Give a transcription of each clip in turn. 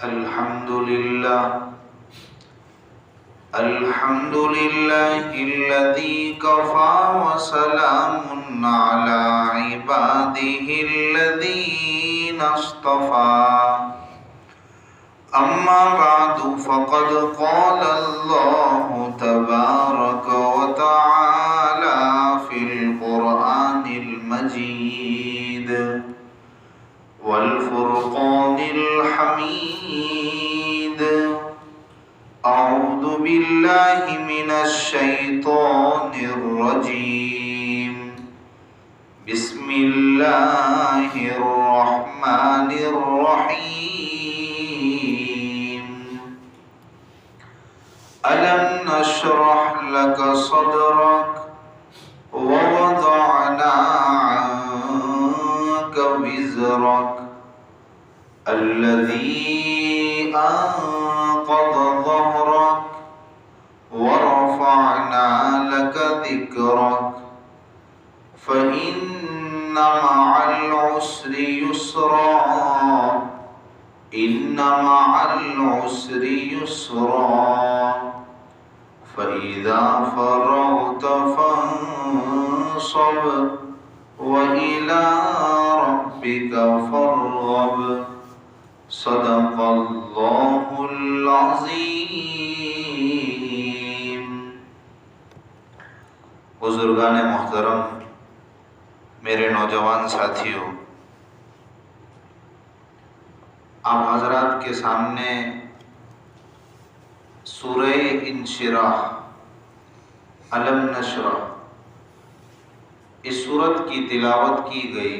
الحمد لله الذي كفى وسلام على عباده الذين اصطفى أما بعد فقد قال الله تبارك وتعالى في القرآن المجيد والفرقان الحميد أعوذ بالله من الشيطان الرجيم بسم الله الرحمن الرحيم ألم نشرح لك صدرك ووضعنا عنك وزرك الذي أنقض ظهرك ورفعنا لك ذكرك فإن مع العسر يسرا إن مع العسر يسرا فإذا فرغت فانصب وإلى ربك فارغب صدق اللہ العظیم۔ بزرگان محترم، میرے نوجوان ساتھیوں، آپ حضرات کے سامنے سورہ انشراح الم نشرح اس سورت کی تلاوت کی گئی۔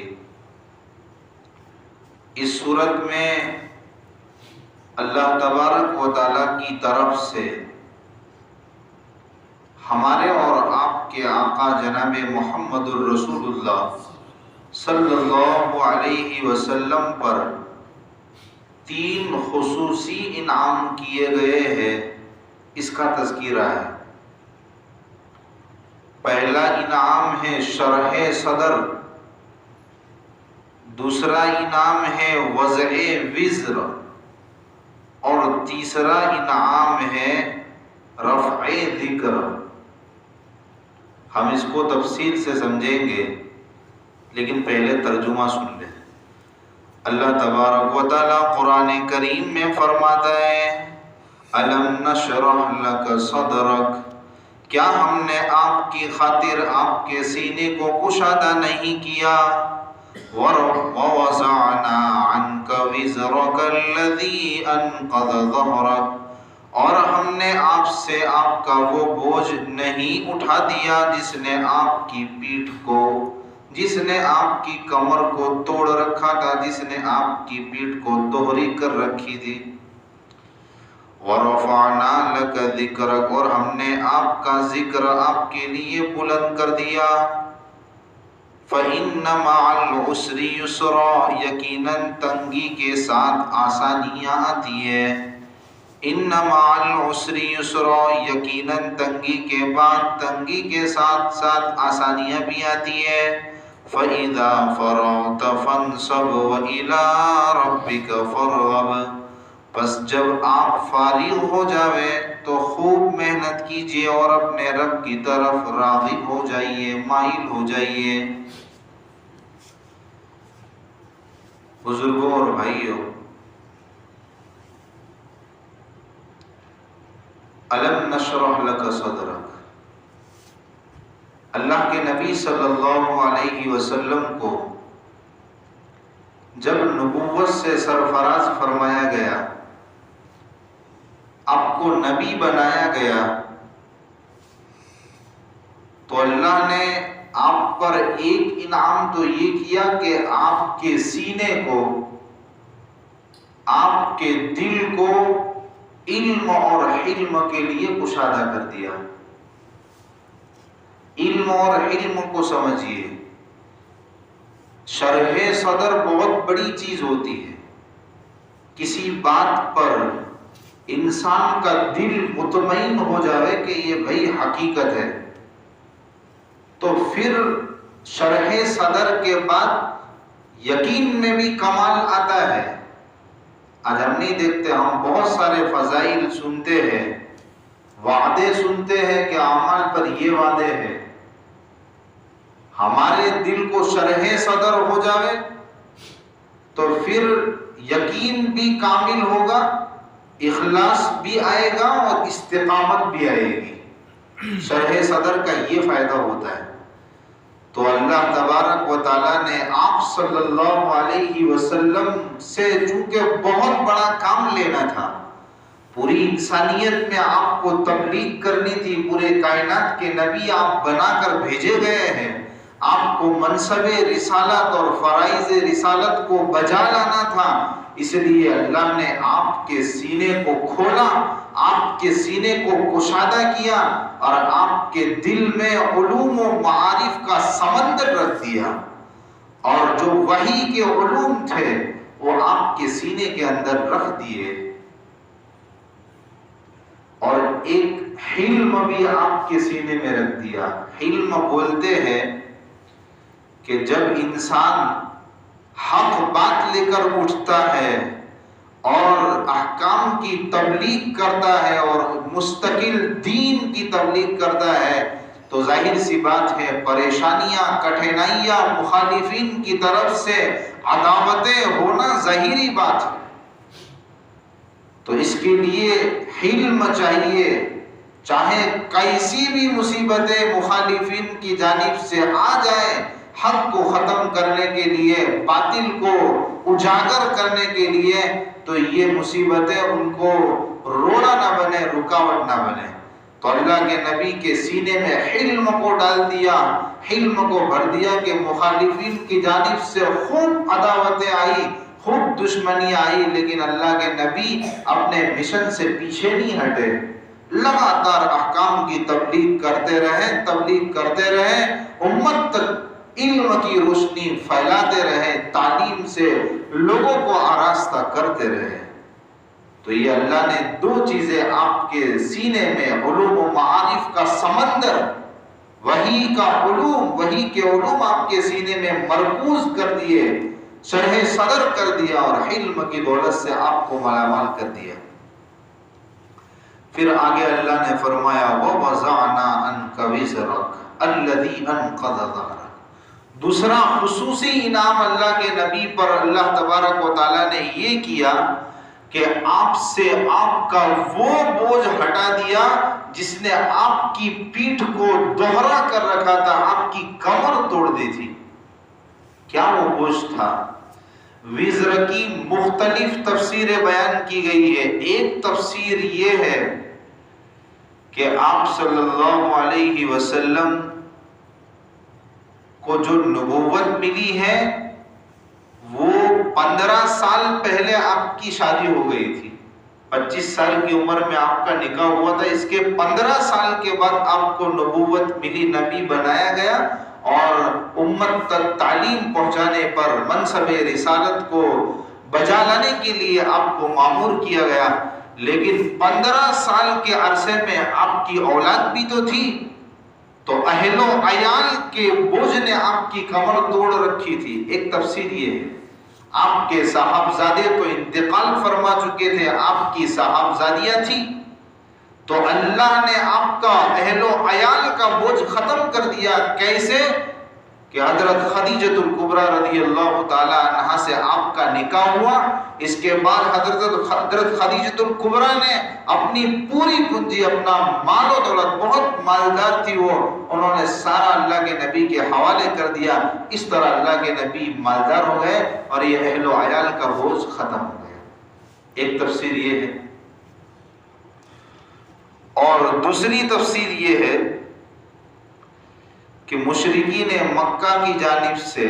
اس سورت میں اللہ تبارک و تعالیٰ کی طرف سے ہمارے اور آپ کے آقا جناب محمد الرسول اللہ صلی اللہ علیہ وسلم پر 3 خصوصی انعام کیے گئے ہیں، اس کا تذکرہ ہے۔ پہلا انعام ہے شرح صدر، دوسرا انعام ہے وضع وزر، اور تیسرا انعام ہے رفع ذکر۔ ہم اس کو تفصیل سے سمجھیں گے، لیکن پہلے ترجمہ سن لیں۔ اللہ تبارک و تعالیٰ قرآن کریم میں فرماتا ہے الم نشرح لک صدرک، کیا ہم نے آپ کی خاطر آپ کے سینے کو کشادہ نہیں کیا؟ وَوَضَعْنَا عَنْكَ وِزْرَكَ الَّذِي أَنْقَضَ ظَهْرَكَ، اور ہم نے آپ سے آپ کا وہ بوجھ نہیں اٹھا دیا جس نے آپ کی پیٹھ کو، جس نے آپ کی کمر کو توڑ رکھا تھا، جس نے آپ کی پیٹھ کو دوہری کر رکھی تھی۔ وَرَفَعْنَا لَكَ ذِكْرَكَ، اور ہم نے آپ کا ذکر آپ کے لیے بلند کر دیا۔ فَإِنَّ مَعَ الْعُسْرِ يُسْرًا، یقیناً تنگی کے ساتھ آسانیاں آتی ہیں۔ إِنَّ مَعَ الْعُسْرِ يُسْرًا، یقیناً تنگی کے بعد تنگی کے ساتھ ساتھ آسانیاں بھی آتی ہیں۔ فَإِذَا فَرَغْتَ فَانْصَبْ وَإِلَىٰ رَبِّكَ فَارْغَب، پس جب آپ فارغ ہو جاوے تو خوب محنت کیجئے اور اپنے رب کی طرف راغب ہو جائیے، مائل ہو جائیے۔ بزرگوں اور بھائیوں، الم نشرح لک صدرک، اللہ کے نبی صلی اللہ علیہ وسلم کو جب نبوت سے سرفراز فرمایا گیا، آپ کو نبی بنایا گیا، تو اللہ نے آپ پر ایک انعام تو یہ کیا کہ آپ کے سینے کو، آپ کے دل کو علم اور حلم کے لیے کشادہ کر دیا۔ علم اور حلم کو سمجھیے، شرح صدر بہت بڑی چیز ہوتی ہے۔ کسی بات پر انسان کا دل مطمئن ہو جائے کہ یہ بھئی حقیقت ہے، تو پھر شرح صدر کے بعد یقین میں بھی کمال آتا ہے۔ آج ہم نہیں دیکھتے، ہم بہت سارے فضائل سنتے ہیں، وعدے سنتے ہیں کہ اعمال پر یہ وعدے ہیں، ہمارے دل کو شرح صدر ہو جاوے تو پھر یقین بھی کامل ہوگا، اخلاص بھی آئے گا اور استقامت بھی آئے گی۔ شرح صدر کا یہ فائدہ ہوتا ہے۔ تو اللہ تبارک و تعالیٰ نے آپ صلی اللہ علیہ وسلم سے چونکہ بہت بڑا کام لینا تھا، پوری انسانیت میں آپ کو تبلیغ کرنی تھی، پورے کائنات کے نبی آپ بنا کر بھیجے گئے ہیں، آپ کو منصب رسالت اور فرائض رسالت کو بجا لانا تھا، اس لیے اللہ نے آپ کے سینے کو کھولا، آپ کے سینے کو کشادہ کیا اور آپ کے دل میں علوم و معارف کا سمندر رکھ دیا، اور جو وحی کے علوم تھے وہ آپ کے سینے کے اندر رکھ دیے، اور ایک حلم بھی آپ کے سینے میں رکھ دیا۔ حلم بولتے ہیں کہ جب انسان حق بات لے کر اٹھتا ہے اور احکام کی تبلیغ کرتا ہے اور مستقل دین کی تبلیغ کرتا ہے تو ظاہر سی بات ہے پریشانیاں، کٹھنائیاں، مخالفین کی طرف سے عداوتیں ہونا ظاہری بات ہے۔ تو اس کے لیے حلم چاہیے، چاہے کیسی بھی مصیبتیں مخالفین کی جانب سے آ جائیں، حق کو ختم کرنے کے لیے، باطل کو اجاگر کرنے کے لیے، تو یہ مصیبتیں ان کو روڑا نہ بنے، رکاوٹ نہ بنے۔ تو اللہ کے نبی کے سینے میں حلم کو ڈال دیا، حلم کو بھر دیا کہ مخالفین کی جانب سے خوب عداوتیں آئی، خوب دشمنی آئی، لیکن اللہ کے نبی اپنے مشن سے پیچھے نہیں ہٹے، لگاتار احکام کی تبلیغ کرتے رہے، امت تک علم کی روشنی پھیلاتے رہے، تعلیم سے لوگوں کو آراستہ کرتے رہے۔ تو یہ اللہ نے دو چیزیں آپ کے سینے میں، علوم و معارف کا سمندر، وحی کا علوم، وحی کے علوم آپ کے سینے میں مرکوز کر دیے، شرح صدر کر دیا، اور علم کی دولت سے آپ کو مالا مال کر دیا۔ پھر آگے اللہ نے فرمایا وَوَضَعْنَا عَنْكَ وِزْرَكَ الَّذِي أَنْقَضَ ظَهْرَكَ۔ دوسرا خصوصی انعام اللہ کے نبی پر اللہ تبارک و تعالیٰ نے یہ کیا کہ آپ سے آپ کا وہ بوجھ ہٹا دیا جس نے آپ کی پیٹھ کو دوہرا کر رکھا تھا، آپ کی کمر توڑ دی تھی۔ کیا وہ بوجھ تھا؟ وزر کی مختلف تفسیریں بیان کی گئی ہے۔ ایک تفسیر یہ ہے کہ آپ صلی اللہ علیہ وسلم کو جو نبوت ملی ہے وہ 15 سال پہلے آپ کی شادی ہو گئی تھی، 25 سال کی عمر میں آپ کا نکاح ہوا تھا، اس کے 15 سال کے بعد آپ کو نبوت ملی، نبی بنایا گیا، اور امت تک تعلیم پہنچانے پر، منصب رسالت کو بجا لانے کے لیے آپ کو مامور کیا گیا۔ لیکن 15 سال کے عرصے میں آپ کی اولاد بھی تو تھی، تو اہل و عیال کے بوجھ نے آپ کی کمر توڑ رکھی تھی۔ ایک تفسیر یہ ہے، آپ کے صاحبزادے تو انتقال فرما چکے تھے، آپ کی صاحبزادیاں تھی، تو اللہ نے آپ کا اہل و عیال کا بوجھ ختم کر دیا۔ کیسے؟ کہ حضرت خدیجۃ الکبریٰ رضی اللہ تعالی عنہا سے آپ کا نکاح ہوا، اس کے بعد حضرت خدیجۃ الکبریٰ نے اپنی پوری پونجی، اپنا مال و دولت، بہت مالدار تھی وہ، انہوں نے سارا اللہ کے نبی کے حوالے کر دیا۔ اس طرح اللہ کے نبی مالدار ہو گئے اور یہ اہل و عیال کا بوجھ ختم ہو گیا۔ ایک تفسیر یہ ہے، اور دوسری تفسیر یہ ہے کہ مشرکین مکہ کی جانب سے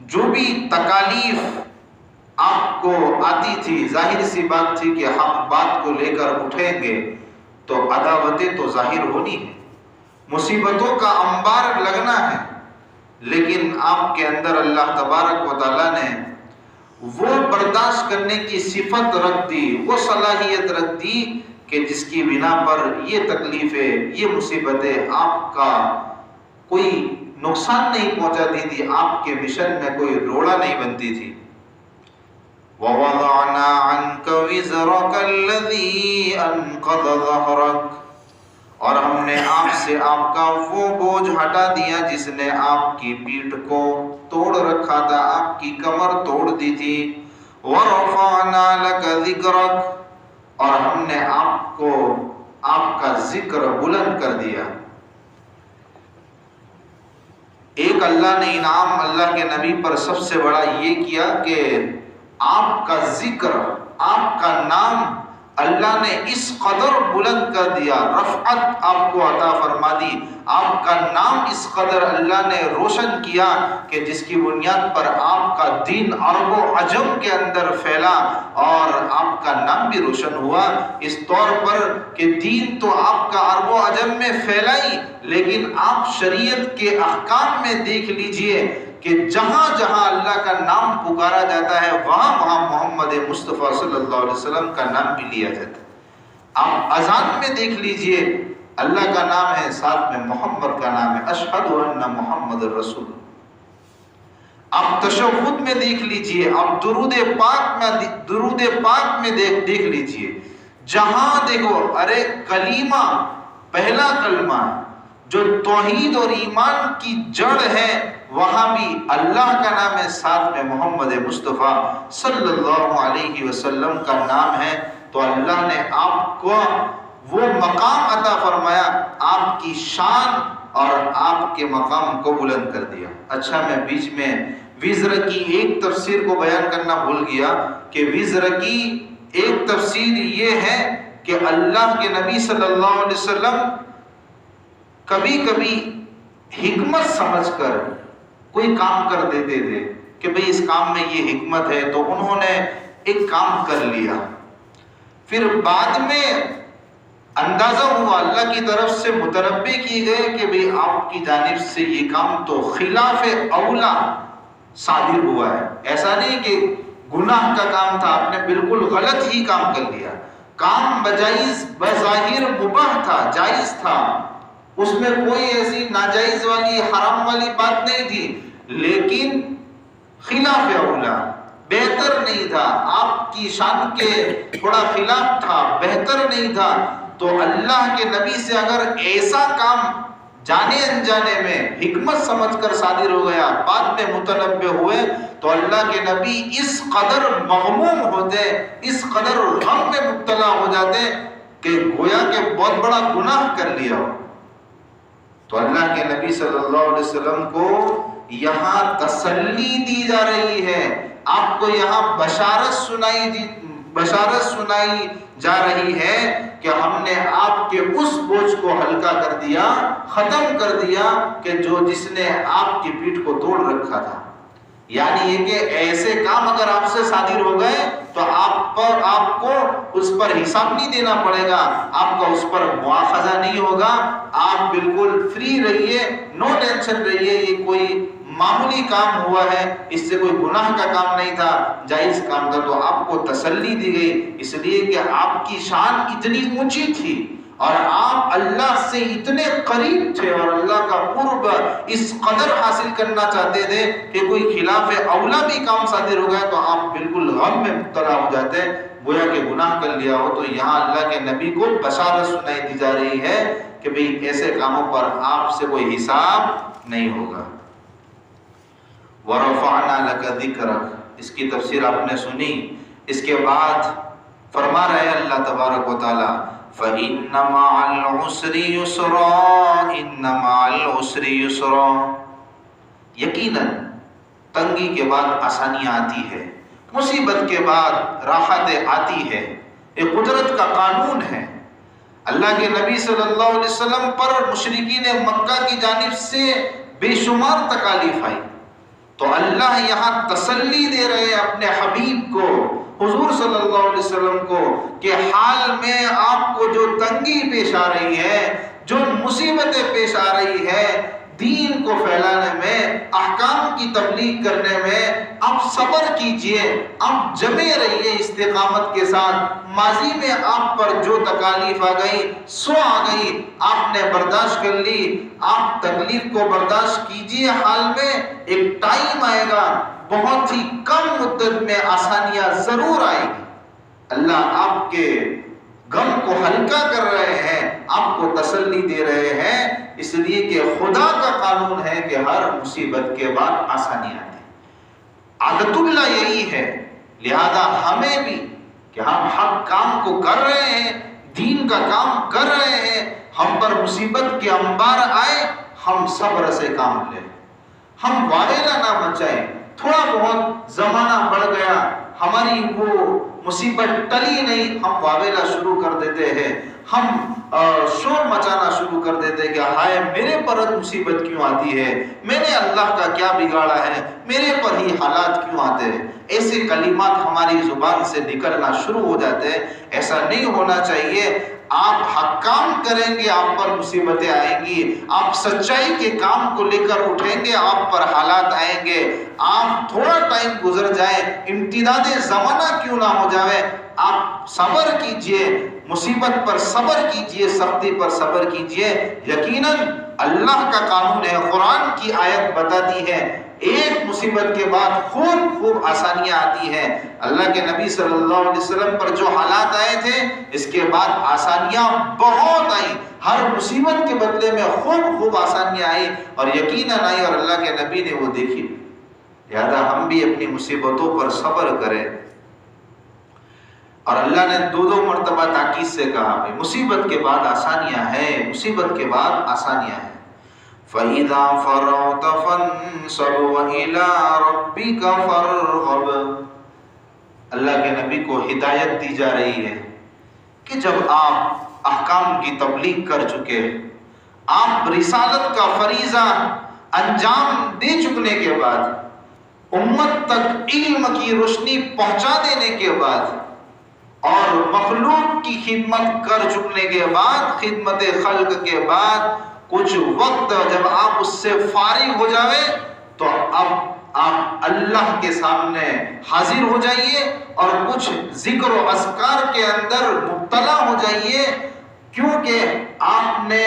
جو بھی تکالیف آپ کو آتی تھی، ظاہر سی بات تھی کہ حق بات کو لے کر اٹھیں گے تو عداوتیں تو ظاہر ہونی ہے، مصیبتوں کا انبار لگنا ہے، لیکن آپ کے اندر اللہ تبارک و تعالیٰ نے وہ برداشت کرنے کی صفت رکھ دی، وہ صلاحیت رکھ دی کہ جس کی بنا پر یہ تکلیفیں، یہ مصیبتیں آپ کا کوئی نقصان نہیں پہنچاتی تھی، آپ کے مشن میں کوئی روڑا نہیں بنتی تھی۔ وَوَضَعْنَا وزرك الذي انقض ظهرك، اور ہم نے آپ سے آپ کا وہ بوجھ ہٹا دیا جس نے آپ کی پیٹھ کو توڑ رکھا تھا، آپ کی کمر توڑ دی تھی۔ ورفعنا لك ذکرک، اور ہم نے آپ کو آپ کا ذکر بلند کر دیا۔ ایک اللہ نے انعام اللہ کے نبی پر سب سے بڑا یہ کیا کہ آپ کا ذکر، آپ کا نام اللہ نے اس قدر بلند کر دیا، رفعت آپ کو عطا فرما دی، آپ کا نام اس قدر اللہ نے روشن کیا کہ جس کی بنیاد پر آپ کا دین عرب و عجم کے اندر پھیلا اور آپ کا نام بھی روشن ہوا، اس طور پر کہ دین تو آپ کا عرب و عجم میں پھیلا ہی، لیکن آپ شریعت کے احکام میں دیکھ لیجئے کہ جہاں جہاں اللہ کا نام پکارا جاتا ہے وہاں وہاں محمد مصطفیٰ صلی اللہ علیہ وسلم کا نام بھی لیا جاتا ہے۔ آپ اذان میں دیکھ لیجئے اللہ کا نام ہے، ساتھ میں محمد کا نام ہے، اشہد ان محمد رسول۔ آپ تشہد میں دیکھ لیجئے، آپ درود پاک میں دیکھ لیجئے، جہاں دیکھو ارے کلمہ، پہلا کلمہ جو توحید اور ایمان کی جڑ ہے، وہاں بھی اللہ کا نام ہے، ساتھ میں محمد مصطفیٰ صلی اللہ علیہ وسلم کا نام ہے۔ تو اللہ نے آپ کو وہ مقام عطا فرمایا، آپ کی شان اور آپ کے مقام کو بلند کر دیا۔ اچھا، میں بیچ میں وزر کی ایک تفسیر کو بیان کرنا بھول گیا کہ وزر کی ایک تفسیر یہ ہے کہ اللہ کے نبی صلی اللہ علیہ وسلم کبھی کبھی حکمت سمجھ کر کوئی کام کر دیتے تھے کہ بھئی اس کام میں یہ حکمت ہے، تو انہوں نے ایک کام کر لیا، پھر بعد میں اندازہ ہوا، اللہ کی طرف سے متنبہ کی گئے کہ بھئی آپ کی جانب سے یہ کام تو خلاف اولا صادر ہوا ہے۔ ایسا نہیں کہ گناہ کا کام تھا، آپ نے بالکل غلط ہی کام کر لیا، کام بجائز بظاہر مباح تھا، جائز تھا، اس میں کوئی ایسی ناجائز والی حرام والی بات نہیں تھی، لیکن خلاف اولا، بہتر نہیں تھا، آپ کی شان کے تھوڑا خلاف تھا، بہتر نہیں تھا۔ تو اللہ کے نبی سے اگر ایسا کام جانے انجانے میں حکمت سمجھ کر صادر ہو گیا، بعد میں متنبہ ہوئے، تو اللہ کے نبی اس قدر مغموم ہوتے، اس قدر غم میں مبتلا ہو جاتے کہ گویا کہ بہت بڑا گناہ کر لیا ہو۔ تو اللہ کے نبی صلی اللہ علیہ وسلم کو یہاں تسلی دی جا رہی ہے، آپ کو یہاں بشارت سنائی جا رہی ہے کہ ہم نے آپ کے اس بوجھ کو ہلکا کر دیا، ختم کر دیا کہ جس نے آپ کی پیٹھ کو توڑ رکھا تھا۔ یعنی یہ کہ ایسے کام اگر آپ سے صادر ہو گئے تو آپ کو اس پر حساب نہیں دینا پڑے گا، آپ کا اس پر مواخذہ نہیں ہوگا، آپ بالکل فری رہیے، نو ٹینشن رہیے، یہ کوئی معمولی کام ہوا ہے، اس سے کوئی گناہ کا کام نہیں تھا، جائز کام تھا۔ تو آپ کو تسلی دی گئی، اس لیے کہ آپ کی شان اتنی اونچی تھی اور آپ اللہ سے اتنے قریب تھے اور اللہ کا قرب اس قدر حاصل کرنا چاہتے تھے کہ کوئی خلاف اولا بھی کام صادر ہو گیا تو آپ بالکل غم میں مبتلا ہو جاتے، گویا کہ گناہ کر لیا ہو۔ تو یہاں اللہ کے نبی کو بشارت سنائی دی جا رہی ہے کہ بھئی ایسے کاموں پر آپ سے کوئی حساب نہیں ہوگا۔ وَرَفَعْنَا لَكَ ذِكْرَكَ، اس کی تفسیر آپ نے سنی، اس کے بعد فرما رہے اللہ تبارک و تعالی فَإِنَّ مَعَ الْعُسْرِ يُسْرًا إِنَّ مَعَ الْعُسْرِ يُسْرًا، یقیناً تنگی کے بعد آسانیاں آتی ہے، مصیبت کے بعد راحت آتی ہے، یہ قدرت کا قانون ہے۔ اللہ کے نبی صلی اللہ علیہ وسلم پر مشرکین مکہ کی جانب سے بے شمار تکالیف آئی، تو اللہ یہاں تسلی دے رہے ہیں اپنے حبیب کو، حضور صلی اللہ علیہ وسلم کو، کہ حال میں آپ کو جو تنگی پیش آ رہی ہے، جو مصیبتیں پیش آ رہی ہے، دین کو پھیلانے میں، احکام کی تبلیغ کرنے میں، آپ صبر کیجئے، آپ جمے رہیے استقامت کے ساتھ۔ ماضی میں آپ پر جو تکالیف آ گئی سو آ گئی، آپ نے برداشت کر لی، آپ تکلیف کو برداشت کیجئے، حال میں ایک ٹائم آئے گا، بہت ہی کم مدت میں آسانیاں ضرور آئے گی۔ اللہ آپ کے غم کو ہلکا کر رہے ہیں، آپ کو تسلی دے رہے ہیں، اس لیے کہ خدا کا قانون ہے کہ ہر مصیبت کے بعد آسانی آتی ہے۔ عادت اللہ یہی ہے، لہذا ہمیں بھی کہ ہم حق کام کو کر رہے ہیں، دین کا کام کر رہے ہیں، ہم پر مصیبت کے انبار آئے، ہم صبر سے کام لیں، ہم واویلا نہ مچائیں۔ تھوڑا بہت زمانہ بڑھ گیا، ہماری وہ مصیبت ٹلی نہیں، ہم واویلا شروع کر دیتے ہیں، ہم شور مچانا شروع کر دیتے ہیں کہ ہائے میرے پر مصیبت کیوں آتی ہے، میں نے اللہ کا کیا بگاڑا ہے، میرے پر ہی حالات کیوں آتے ہیں۔ ایسے کلمات ہماری زبان سے نکلنا شروع ہو جاتے ہیں۔ ایسا نہیں ہونا چاہیے۔ آپ حق کام کریں گے، آپ پر مصیبتیں آئیں گی، آپ سچائی کے کام کو لے کر اٹھیں گے، آپ پر حالات آئیں گے۔ آپ تھوڑا ٹائم گزر جائے، امتداد زمانہ کیوں نہ ہو جائے، آپ صبر کیجئے، مصیبت پر صبر کیجئے، سختی پر صبر کیجئے۔ یقیناً اللہ کا قانون ہے، قرآن کی آیت بتاتی ہے ایک مصیبت کے بعد خوب آسانیاں آتی ہیں۔ اللہ کے نبی صلی اللہ علیہ وسلم پر جو حالات آئے تھے، اس کے بعد آسانیاں بہت آئیں، ہر مصیبت کے بدلے میں خوب آسانیاں آئیں اور یقیناً آئی، اور اللہ کے نبی نے وہ دیکھی۔ لہذا ہم بھی اپنی مصیبتوں پر صبر کریں۔ اور اللہ نے دو مرتبہ تاکید سے کہا کہ مصیبت کے بعد آسانیاں ہیں، مصیبت کے بعد آسانیاں ہیں۔ فَإِذَا فَرَغْتَ فَانصَبْ وَإِلَىٰ رَبِّكَ فَارْغَب۔ اللہ کے نبی کو ہدایت دی جا رہی ہے کہ جب آپ احکام کی تبلیغ کر چکے، آپ رسالت کا فریضہ انجام دے چکنے کے بعد، امت تک علم کی روشنی پہنچا دینے کے بعد اور مخلوق کی خدمت کر چکنے کے بعد، خدمت خلق کے بعد کچھ وقت جب آپ اس سے فارغ ہو جاوے تو اب آپ اللہ کے سامنے حاضر ہو جائیے اور کچھ ذکر و اذکار کے اندر مبتلا ہو جائیے، کیونکہ آپ نے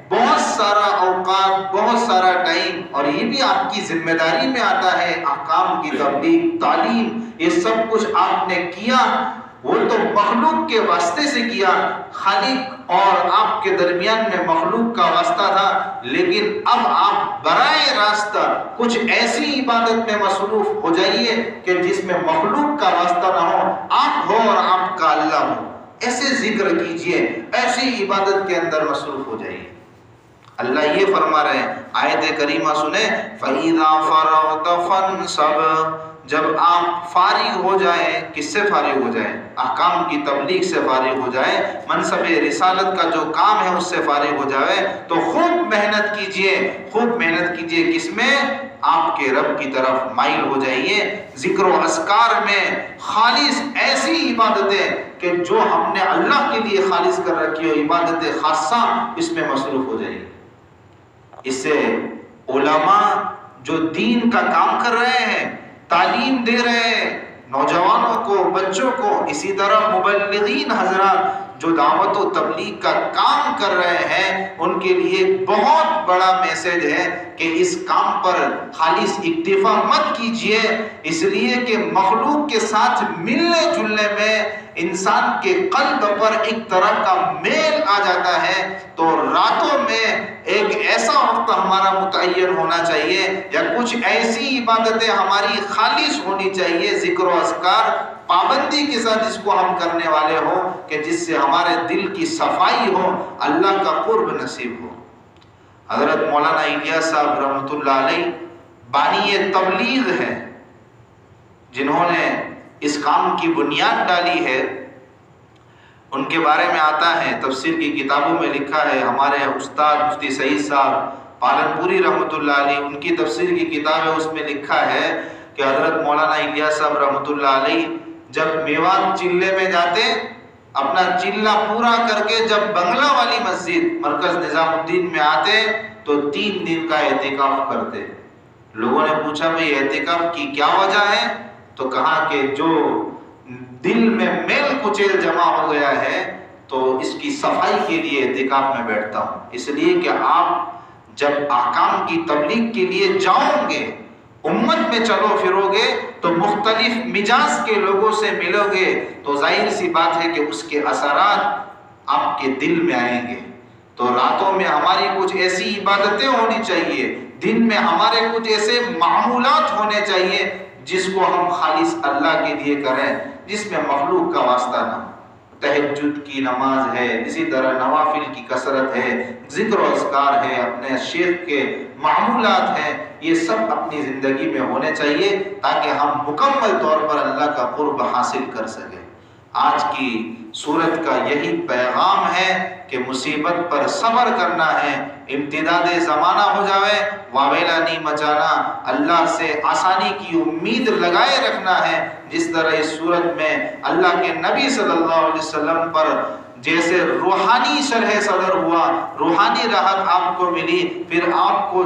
بہت سارا اوقات، بہت سارا ٹائم، اور یہ بھی آپ کی ذمہ داری میں آتا ہے، احکام کی تبلیغ، تعلیم، یہ سب کچھ آپ نے کیا، وہ تو مخلوق کے واسطے سے کیا، خالق اور آپ کے درمیان میں مخلوق کا واسطہ تھا، لیکن اب آپ برائے راستہ کچھ ایسی عبادت میں مصروف ہو جائیے کہ جس میں مخلوق کا واسطہ نہ ہو، آپ ہو اور آپ کا اللہ ہو، ایسے ذکر کیجئے، ایسی عبادت کے اندر مصروف ہو جائیے۔ اللہ یہ فرما رہے ہیں، آیت کریمہ سنیں، فَإِذَا فَرَغْتَ فَانصَبْ۔ جب آپ فارغ ہو جائیں، کس سے فارغ ہو جائیں؟ احکام کی تبلیغ سے فارغ ہو جائیں، منصب رسالت کا جو کام ہے اس سے فارغ ہو جائے تو خوب محنت کیجئے، خوب محنت کیجئے، کس میں؟ آپ کے رب کی طرف مائل ہو جائیے، ذکر و اذکار میں خالص ایسی عبادتیں کہ جو ہم نے اللہ کے لیے خالص کر رکھی ہو، عبادت خاصہ، اس میں مصروف ہو جائیے۔ اس سے علماء جو دین کا کام کر رہے ہیں، تعلیم دے رہے ہیں نوجوانوں کو، بچوں کو، اسی طرح مبلغین حضرات جو دعوت و تبلیغ کا کام کر رہے ہیں، ان کے لیے بہت بڑا میسج ہے کہ اس کام پر خالص اکتفا مت کیجئے، اس لیے کہ مخلوق کے ساتھ ملنے جلنے میں انسان کے قلب پر ایک طرح کا میل آ جاتا ہے، تو راتوں میں ایک ایسا وقت ہمارا متعین ہونا چاہیے یا کچھ ایسی عبادتیں ہماری خالص ہونی چاہیے، ذکر و اذکار پابندی کے ساتھ جس کو ہم کرنے والے ہوں، کہ جس سے ہمارے دل کی صفائی ہو، اللہ کا قرب نصیب ہو۔ حضرت مولانا الیاس صاحب رحمۃ اللہ علیہ بانی تبلیغ ہے، جنہوں نے اس کام کی بنیاد ڈالی ہے، ان کے بارے میں آتا ہے، تفسیر کی کتابوں میں لکھا ہے، ہمارے استاد مفتی سعید صاحب پالن پوری رحمۃ اللہ علیہ، ان کی تفسیر کی کتاب ہے، اس میں لکھا ہے کہ حضرت مولانا الیاس صاحب رحمۃ اللہ علیہ جب میوات چلے میں جاتے، اپنا چلہ پورا کر کے جب بنگلہ والی مسجد مرکز نظام الدین میں آتے تو 3 دن کا اعتکاف کرتے۔ لوگوں نے پوچھا بھئی اعتکاف کی کیا وجہ ہے؟ تو کہا کہ جو دل میں میل کچیل جمع ہو گیا ہے تو اس کی صفائی کے لیے اعتکاف میں بیٹھتا ہوں، اس لیے کہ آپ جب احکام کی تبلیغ کے لیے جاؤں گے، امت میں چلو پھرو گے تو مختلف مزاج کے لوگوں سے ملو گے تو ظاہر سی بات ہے کہ اس کے اثرات آپ کے دل میں آئیں گے. تو راتوں میں ہماری کچھ ایسی عبادتیں ہونی چاہیے، دن میں ہمارے کچھ ایسے معمولات ہونے چاہیے جس کو ہم خالص اللہ کے لیے کریں، جس میں مخلوق کا واسطہ نہ ہو. تہجد کی نماز ہے، اسی طرح نوافل کی کثرت ہے، ذکر و اذکار ہے، اپنے شیخ کے معمولات ہیں، یہ سب اپنی زندگی میں ہونے چاہیے تاکہ ہم مکمل طور پر اللہ کا قرب حاصل کر سکیں. آج کی سورت کا یہی پیغام ہے کہ مصیبت پر صبر کرنا ہے، امتداد زمانہ ہو جاوے واویلا نہیں مچانا، اللہ سے آسانی کی امید لگائے رکھنا ہے. جس طرح اس صورت میں اللہ کے نبی صلی اللہ علیہ وسلم پر جیسے روحانی شرح صدر ہوا، روحانی راحت آپ کو ملی، پھر آپ کو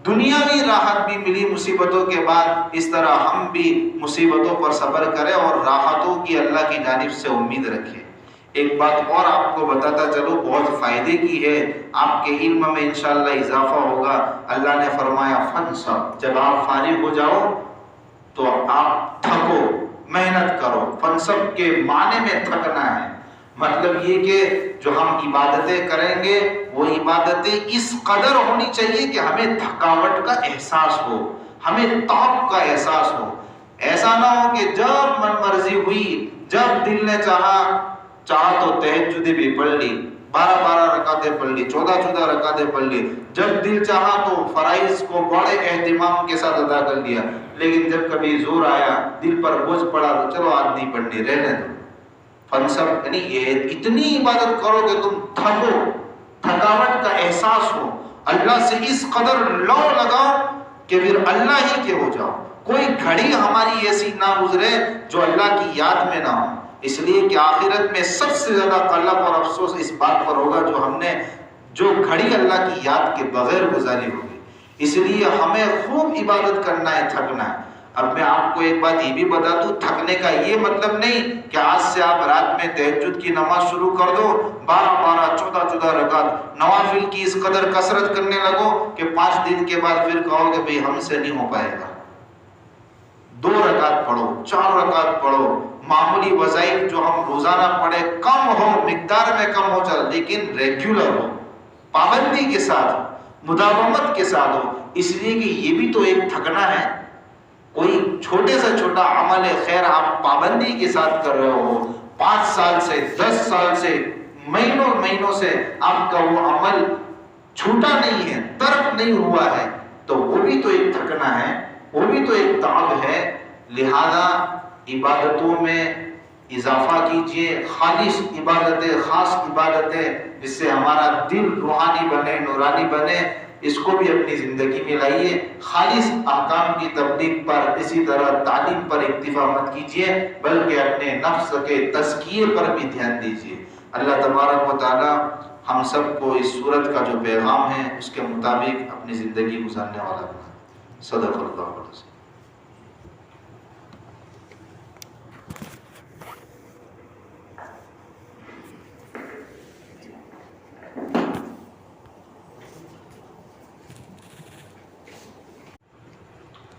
دنیاوی راحت بھی ملی مصیبتوں کے بعد، اس طرح ہم بھی مصیبتوں پر صبر کریں اور راحتوں کی اللہ کی جانب سے امید رکھیں. ایک بات اور آپ کو بتاتا چلو، بہت فائدے کی ہے، آپ کے علم میں انشاءاللہ اضافہ ہوگا. اللہ نے فرمایا فنصب، جب آپ فارغ ہو جاؤ تو آپ تھکو، محنت کرو. فنصب کے معنی میں تھکنا ہے، مطلب یہ کہ جو ہم عبادتیں کریں گے وہ عبادتیں اس قدر ہونی چاہیے کہ ہمیں تھکاوٹ کا احساس ہو، ہمیں تعب کا احساس ہو. ایسا نہ ہو کہ جب من مرضی ہوئی، جب دل نے چاہا تو تہجد بھی پڑھ لی، 12 رکعتیں پڑھ لی، 14 رکعتیں پڑھ لی، جب دل چاہا تو فرائض کو بڑے اہتمام کے ساتھ ادا کر لیا، لیکن جب کبھی زور آیا، دل پر بوجھ پڑا تو چلو آج نہیں پڑھنی، رہنے دو. فنصب یعنی یہ اتنی عبادت کرو کہ تم تھکو، تھکاوٹ کا احساس ہو، اللہ سے اس قدر لو لگاؤ کہ پھر اللہ ہی کے ہو جاؤ. کوئی گھڑی ہماری ایسی نہ گزرے جو اللہ کی یاد میں نہ ہو، اس لیے کہ آخرت میں سب سے زیادہ قلق اور افسوس اس بات پر ہوگا جو ہم نے جو گھڑی اللہ کی یاد کے بغیر گزاری ہوگی. اس لیے ہمیں خوب عبادت کرنا ہے، تھکنا ہے. اب میں آپ کو ایک بات یہ بھی بتا دوں، تھکنے کا یہ مطلب نہیں کہ آج سے آپ رات میں تہجد کی نماز شروع کر دو، 12 14 رکعت نوافل کی اس قدر کثرت کرنے لگو کہ 5 دن کے بعد پھر کہو کہ بھئی ہم سے نہیں ہو پائے گا. 2 رکعت پڑھو، 4 رکعت پڑھو، معمولی وظائف جو ہم روزانہ پڑھے کم ہو، مقدار میں کم ہو چل، لیکن ریگولر ہو، پابندی کے ساتھ ہو، مداومت کے ساتھ ہو. اس لیے کہ یہ بھی تو ایک تھکنا ہے. کوئی چھوٹے سے چھوٹا عمل خیر آپ پابندی کے ساتھ کر رہے ہو، 5 سال سے 10 سال سے مہینوں سے آپ کا وہ عمل چھوٹا نہیں ہے، ترک نہیں ہوا ہے، تو وہ بھی تو ایک تھکنا ہے، وہ بھی تو ایک تعب ہے. لہذا عبادتوں میں اضافہ کیجئے، خالص عبادتیں، خاص عبادتیں، جس سے ہمارا دل روحانی بنے، نورانی بنے، اس کو بھی اپنی زندگی میں لائیے. خالص احکام کی تبلیغ پر، اسی طرح تعلیم پر اکتفا مت کیجیے، بلکہ اپنے نفس کے تزکیے پر بھی دھیان دیجیے. اللہ تبارک و تعالی ہم سب کو اس سورت کا جو پیغام ہے اس کے مطابق اپنی زندگی گزارنے والا بنا. صدق اللہ علیہ وسلم.